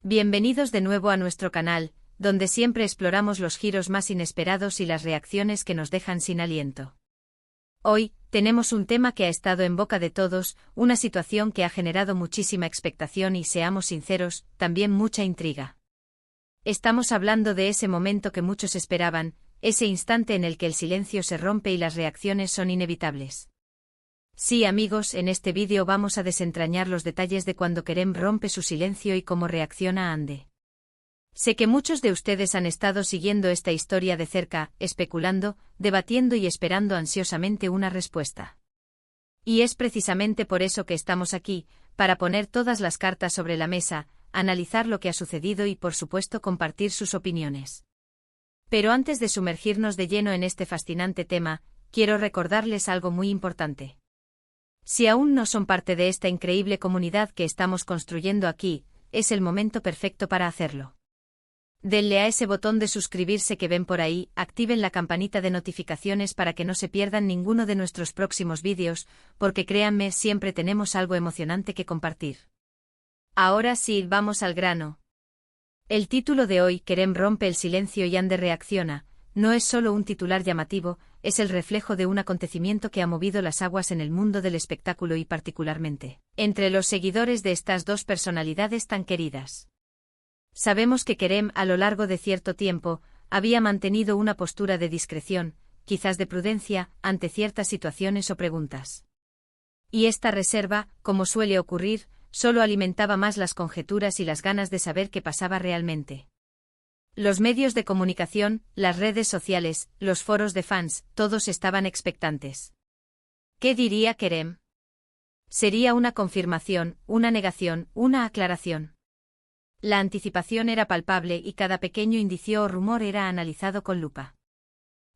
Bienvenidos de nuevo a nuestro canal, donde siempre exploramos los giros más inesperados y las reacciones que nos dejan sin aliento. Hoy, tenemos un tema que ha estado en boca de todos, una situación que ha generado muchísima expectación y, seamos sinceros, también mucha intriga. Estamos hablando de ese momento que muchos esperaban, ese instante en el que el silencio se rompe y las reacciones son inevitables. Sí, amigos, en este vídeo vamos a desentrañar los detalles de cuando Kerem rompe su silencio y cómo reacciona Hande. Sé que muchos de ustedes han estado siguiendo esta historia de cerca, especulando, debatiendo y esperando ansiosamente una respuesta. Y es precisamente por eso que estamos aquí, para poner todas las cartas sobre la mesa, analizar lo que ha sucedido y, por supuesto, compartir sus opiniones. Pero antes de sumergirnos de lleno en este fascinante tema, quiero recordarles algo muy importante. Si aún no son parte de esta increíble comunidad que estamos construyendo aquí, es el momento perfecto para hacerlo. Denle a ese botón de suscribirse que ven por ahí, activen la campanita de notificaciones para que no se pierdan ninguno de nuestros próximos vídeos, porque créanme, siempre tenemos algo emocionante que compartir. Ahora sí, vamos al grano. El título de hoy, Kerem rompe el silencio y Hande reacciona, no es solo un titular llamativo, es el reflejo de un acontecimiento que ha movido las aguas en el mundo del espectáculo y particularmente entre los seguidores de estas dos personalidades tan queridas. Sabemos que Kerem, a lo largo de cierto tiempo, había mantenido una postura de discreción, quizás de prudencia, ante ciertas situaciones o preguntas. Y esta reserva, como suele ocurrir, solo alimentaba más las conjeturas y las ganas de saber qué pasaba realmente. Los medios de comunicación, las redes sociales, los foros de fans, todos estaban expectantes. ¿Qué diría Kerem? ¿Sería una confirmación, una negación, una aclaración? La anticipación era palpable y cada pequeño indicio o rumor era analizado con lupa.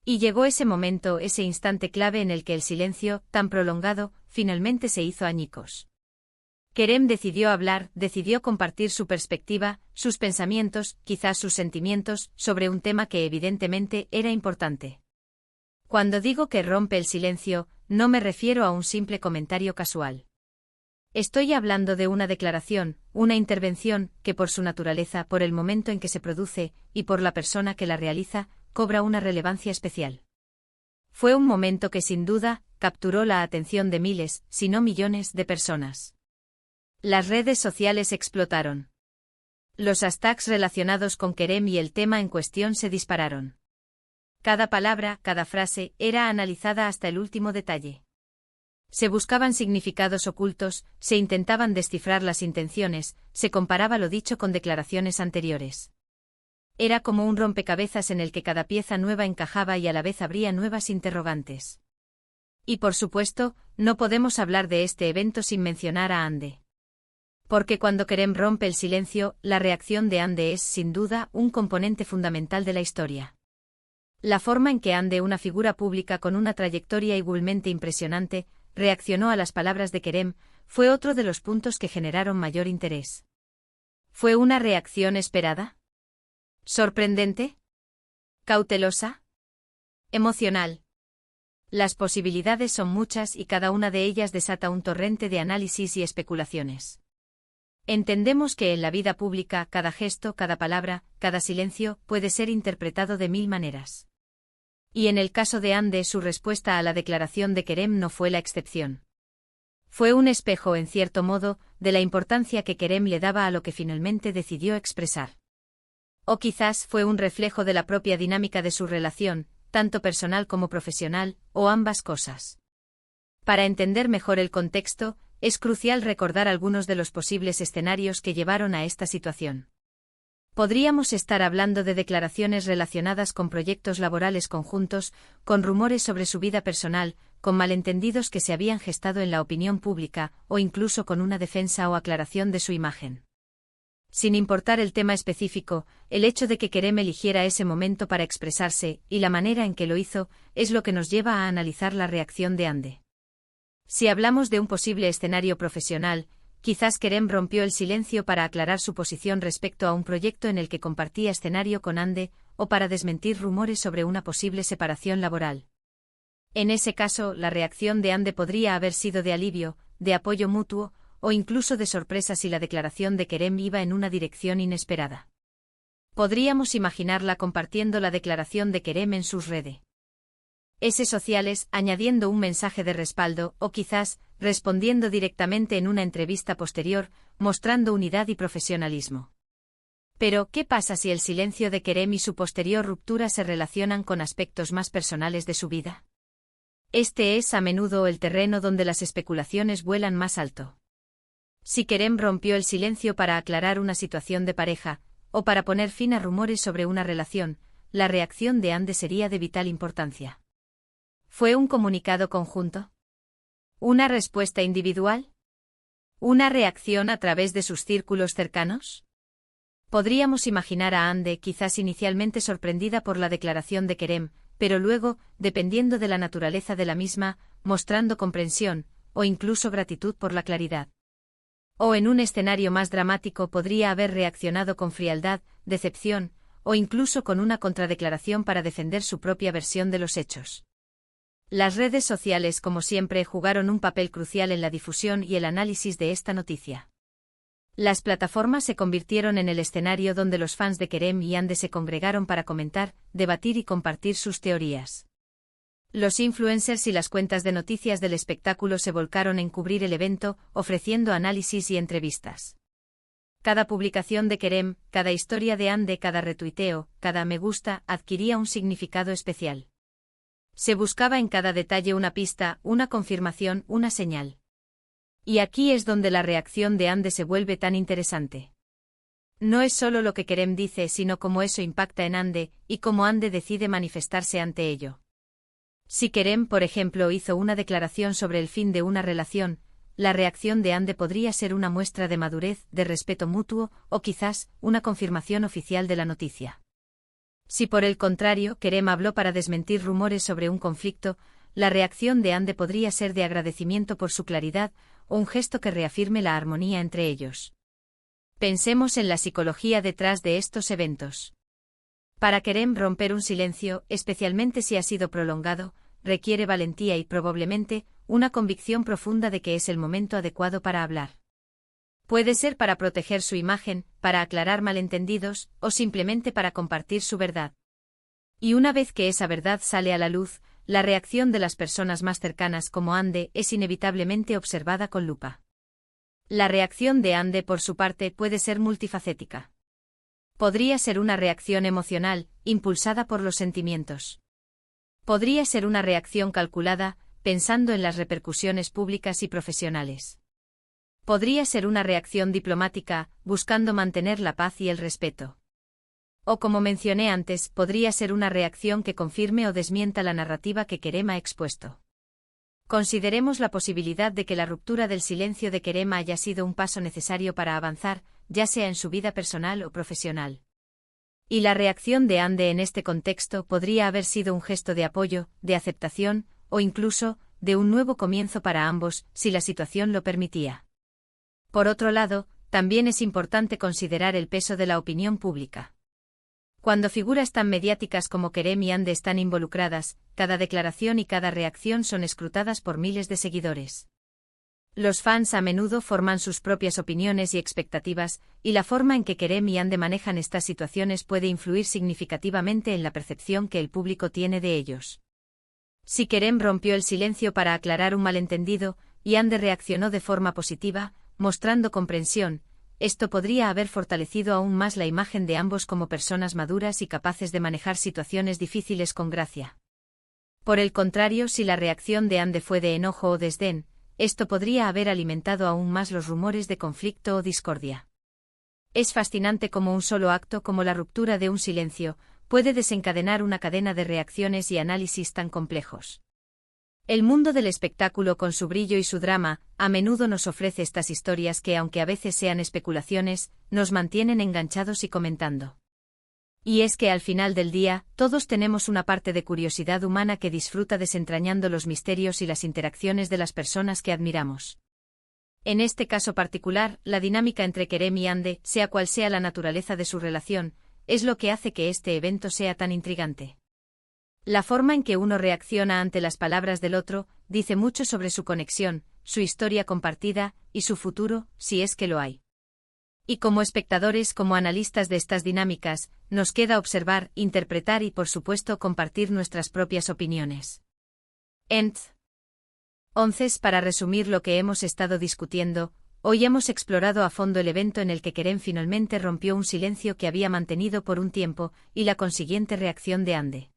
Y llegó ese momento, ese instante clave en el que el silencio, tan prolongado, finalmente se hizo añicos. Kerem decidió hablar, decidió compartir su perspectiva, sus pensamientos, quizás sus sentimientos, sobre un tema que evidentemente era importante. Cuando digo que rompe el silencio, no me refiero a un simple comentario casual. Estoy hablando de una declaración, una intervención, que por su naturaleza, por el momento en que se produce, y por la persona que la realiza, cobra una relevancia especial. Fue un momento que sin duda, capturó la atención de miles, si no millones, de personas. Las redes sociales explotaron. Los hashtags relacionados con Kerem y el tema en cuestión se dispararon. Cada palabra, cada frase, era analizada hasta el último detalle. Se buscaban significados ocultos, se intentaban descifrar las intenciones, se comparaba lo dicho con declaraciones anteriores. Era como un rompecabezas en el que cada pieza nueva encajaba y a la vez habría nuevas interrogantes. Y por supuesto, no podemos hablar de este evento sin mencionar a Hande. Porque cuando Kerem rompe el silencio, la reacción de Hande es, sin duda, un componente fundamental de la historia. La forma en que Hande, una figura pública con una trayectoria igualmente impresionante, reaccionó a las palabras de Kerem, fue otro de los puntos que generaron mayor interés. ¿Fue una reacción esperada? ¿Sorprendente? ¿Cautelosa? ¿Emocional? Las posibilidades son muchas y cada una de ellas desata un torrente de análisis y especulaciones. Entendemos que en la vida pública cada gesto, cada palabra, cada silencio puede ser interpretado de mil maneras. Y en el caso de Hande, su respuesta a la declaración de Kerem no fue la excepción. Fue un espejo, en cierto modo, de la importancia que Kerem le daba a lo que finalmente decidió expresar. O quizás fue un reflejo de la propia dinámica de su relación, tanto personal como profesional, o ambas cosas. Para entender mejor el contexto, es crucial recordar algunos de los posibles escenarios que llevaron a esta situación. Podríamos estar hablando de declaraciones relacionadas con proyectos laborales conjuntos, con rumores sobre su vida personal, con malentendidos que se habían gestado en la opinión pública, o incluso con una defensa o aclaración de su imagen. Sin importar el tema específico, el hecho de que Kerem eligiera ese momento para expresarse, y la manera en que lo hizo, es lo que nos lleva a analizar la reacción de Hande. Si hablamos de un posible escenario profesional, quizás Kerem rompió el silencio para aclarar su posición respecto a un proyecto en el que compartía escenario con Hande, o para desmentir rumores sobre una posible separación laboral. En ese caso, la reacción de Hande podría haber sido de alivio, de apoyo mutuo, o incluso de sorpresa si la declaración de Kerem iba en una dirección inesperada. Podríamos imaginarla compartiendo la declaración de Kerem en sus redes sociales, añadiendo un mensaje de respaldo, o quizás, respondiendo directamente en una entrevista posterior, mostrando unidad y profesionalismo. Pero, ¿qué pasa si el silencio de Kerem y su posterior ruptura se relacionan con aspectos más personales de su vida? Este es a menudo el terreno donde las especulaciones vuelan más alto. Si Kerem rompió el silencio para aclarar una situación de pareja, o para poner fin a rumores sobre una relación, la reacción de Hande sería de vital importancia. ¿Fue un comunicado conjunto? ¿Una respuesta individual? ¿Una reacción a través de sus círculos cercanos? Podríamos imaginar a Hande quizás inicialmente sorprendida por la declaración de Kerem, pero luego, dependiendo de la naturaleza de la misma, mostrando comprensión, o incluso gratitud por la claridad. O en un escenario más dramático podría haber reaccionado con frialdad, decepción, o incluso con una contradeclaración para defender su propia versión de los hechos. Las redes sociales, como siempre, jugaron un papel crucial en la difusión y el análisis de esta noticia. Las plataformas se convirtieron en el escenario donde los fans de Kerem y Hande se congregaron para comentar, debatir y compartir sus teorías. Los influencers y las cuentas de noticias del espectáculo se volcaron en cubrir el evento, ofreciendo análisis y entrevistas. Cada publicación de Kerem, cada historia de Hande, cada retuiteo, cada me gusta, adquiría un significado especial. Se buscaba en cada detalle una pista, una confirmación, una señal. Y aquí es donde la reacción de Hande se vuelve tan interesante. No es solo lo que Kerem dice, sino cómo eso impacta en Hande, y cómo Hande decide manifestarse ante ello. Si Kerem, por ejemplo, hizo una declaración sobre el fin de una relación, la reacción de Hande podría ser una muestra de madurez, de respeto mutuo, o quizás, una confirmación oficial de la noticia. Si por el contrario, Kerem habló para desmentir rumores sobre un conflicto, la reacción de Hande podría ser de agradecimiento por su claridad, o un gesto que reafirme la armonía entre ellos. Pensemos en la psicología detrás de estos eventos. Para Kerem romper un silencio, especialmente si ha sido prolongado, requiere valentía y probablemente, una convicción profunda de que es el momento adecuado para hablar. Puede ser para proteger su imagen, para aclarar malentendidos, o simplemente para compartir su verdad. Y una vez que esa verdad sale a la luz, la reacción de las personas más cercanas como Hande es inevitablemente observada con lupa. La reacción de Hande por su parte puede ser multifacética. Podría ser una reacción emocional, impulsada por los sentimientos. Podría ser una reacción calculada, pensando en las repercusiones públicas y profesionales. Podría ser una reacción diplomática, buscando mantener la paz y el respeto. O como mencioné antes, podría ser una reacción que confirme o desmienta la narrativa que Kerem ha expuesto. Consideremos la posibilidad de que la ruptura del silencio de Kerem haya sido un paso necesario para avanzar, ya sea en su vida personal o profesional. Y la reacción de Hande en este contexto podría haber sido un gesto de apoyo, de aceptación, o incluso, de un nuevo comienzo para ambos, si la situación lo permitía. Por otro lado, también es importante considerar el peso de la opinión pública. Cuando figuras tan mediáticas como Kerem y Hande están involucradas, cada declaración y cada reacción son escrutadas por miles de seguidores. Los fans a menudo forman sus propias opiniones y expectativas, y la forma en que Kerem y Hande manejan estas situaciones puede influir significativamente en la percepción que el público tiene de ellos. Si Kerem rompió el silencio para aclarar un malentendido, y Hande reaccionó de forma positiva, mostrando comprensión, esto podría haber fortalecido aún más la imagen de ambos como personas maduras y capaces de manejar situaciones difíciles con gracia. Por el contrario, si la reacción de Hande fue de enojo o desdén, esto podría haber alimentado aún más los rumores de conflicto o discordia. Es fascinante cómo un solo acto como la ruptura de un silencio puede desencadenar una cadena de reacciones y análisis tan complejos. El mundo del espectáculo con su brillo y su drama, a menudo nos ofrece estas historias que, aunque a veces sean especulaciones, nos mantienen enganchados y comentando. Y es que al final del día, todos tenemos una parte de curiosidad humana que disfruta desentrañando los misterios y las interacciones de las personas que admiramos. En este caso particular, la dinámica entre Kerem y Hande, sea cual sea la naturaleza de su relación, es lo que hace que este evento sea tan intrigante. La forma en que uno reacciona ante las palabras del otro dice mucho sobre su conexión, su historia compartida, y su futuro, si es que lo hay. Y como espectadores, como analistas de estas dinámicas, nos queda observar, interpretar y por supuesto compartir nuestras propias opiniones. Entonces, para resumir lo que hemos estado discutiendo, hoy hemos explorado a fondo el evento en el que Kerem finalmente rompió un silencio que había mantenido por un tiempo, y la consiguiente reacción de Hande.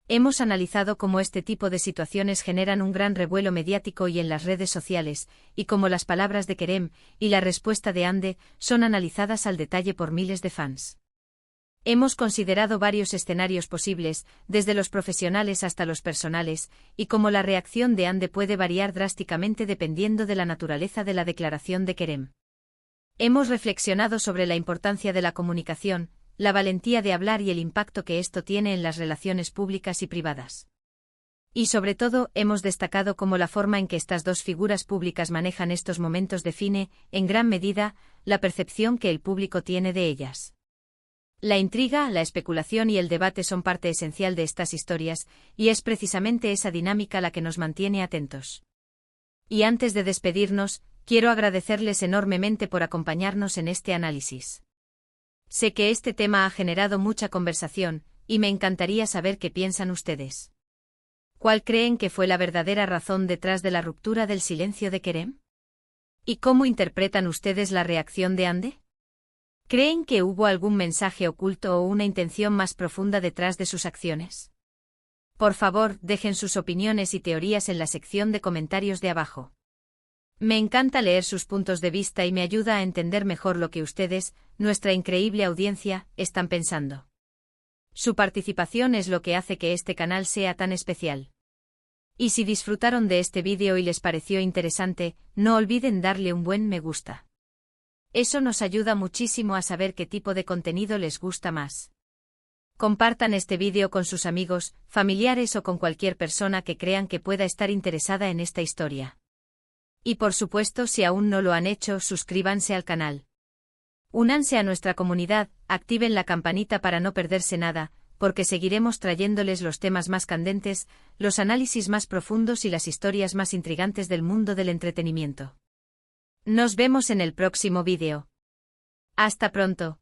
Hemos analizado cómo este tipo de situaciones generan un gran revuelo mediático y en las redes sociales, y cómo las palabras de Kerem y la respuesta de Hande son analizadas al detalle por miles de fans. Hemos considerado varios escenarios posibles, desde los profesionales hasta los personales, y cómo la reacción de Hande puede variar drásticamente dependiendo de la naturaleza de la declaración de Kerem. Hemos reflexionado sobre la importancia de la comunicación, la valentía de hablar y el impacto que esto tiene en las relaciones públicas y privadas. Y sobre todo, hemos destacado cómo la forma en que estas dos figuras públicas manejan estos momentos define, en gran medida, la percepción que el público tiene de ellas. La intriga, la especulación y el debate son parte esencial de estas historias, y es precisamente esa dinámica la que nos mantiene atentos. Y antes de despedirnos, quiero agradecerles enormemente por acompañarnos en este análisis. Sé que este tema ha generado mucha conversación, y me encantaría saber qué piensan ustedes. ¿Cuál creen que fue la verdadera razón detrás de la ruptura del silencio de Kerem? ¿Y cómo interpretan ustedes la reacción de Hande? ¿Creen que hubo algún mensaje oculto o una intención más profunda detrás de sus acciones? Por favor, dejen sus opiniones y teorías en la sección de comentarios de abajo. Me encanta leer sus puntos de vista y me ayuda a entender mejor lo que ustedes, nuestra increíble audiencia, están pensando. Su participación es lo que hace que este canal sea tan especial. Y si disfrutaron de este vídeo y les pareció interesante, no olviden darle un buen me gusta. Eso nos ayuda muchísimo a saber qué tipo de contenido les gusta más. Compartan este vídeo con sus amigos, familiares o con cualquier persona que crean que pueda estar interesada en esta historia. Y por supuesto, si aún no lo han hecho, suscríbanse al canal. Únanse a nuestra comunidad, activen la campanita para no perderse nada, porque seguiremos trayéndoles los temas más candentes, los análisis más profundos y las historias más intrigantes del mundo del entretenimiento. Nos vemos en el próximo vídeo. Hasta pronto.